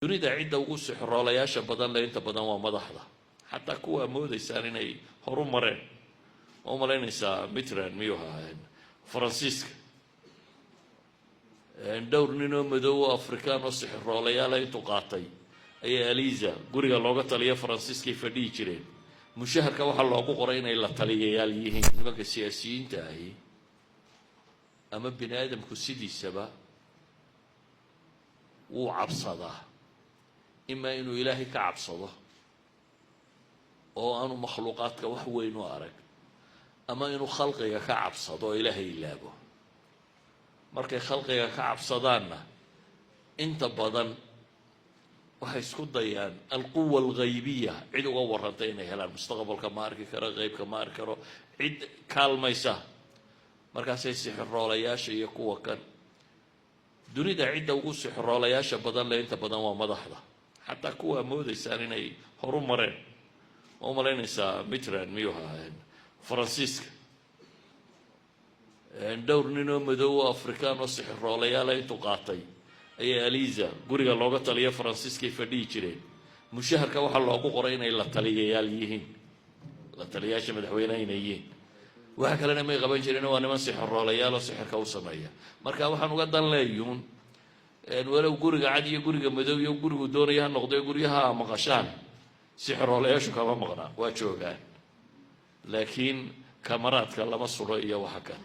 dunida cidda ugu sixroolayaasha badan leh inta badan waa madaxda xataa kuwa moodaysaan inay horu mareen oo malaynaysaa Mitterrand miyuu ahaa Faransiiska dhowr nin oo madow oo Afrikaan oo sixroolayaal ay qaatay ayaa Eliza guriga looga taliya Faransiiskay fadhii jireen mushaharka waxa loogu qoray inay la taliyayaal yihiin nimanka siyaasiyiinta ahi ama bini'aadamku sidiisaba wuu cabsadaa إما إنه إلهي كعب صده أو أنه مخلوقات كوح وين وأرق أما إنه خلقه كعب صده إلهي إلابه مركي خلقه كعب صدانا أنت بدن وحيسكت ضيان القوة الغيبية عدو ورنتين هلا المستقبل كمارك كرا غيب كمارك كرا عد كالميسة مركي سيسحر رولياش يقوى كان دوني عدة وقوس سحر رولياش بدن لا أنت بدن ومضحضة حتى كوا moodaysaan inay horu mareen oo malaynaysaa Mitterrand miyuu ahaa Faransiiska dhowr nin oo madow oo Afrikaan oo sixroolayaal ay qaatay ayaa Eliza guriga looga taliya Faransiiskay fadhii jireen mushaharka waxa loogu qoray inay la taliyayaal yihiin la taliyayaasha madaxweynaha inay yihiin waxa kalena may qaban jireen waa niman sixroolayaal oo sixirka u sameeya marka waxaan uga dan leeyuun ولو قرق عادي قرق مدوي وقرق دوريها نقضي قريها مقشان سحر ولا يشوك ما مغنى واتشوكان لكن كاميرات كلام الصورية وحكا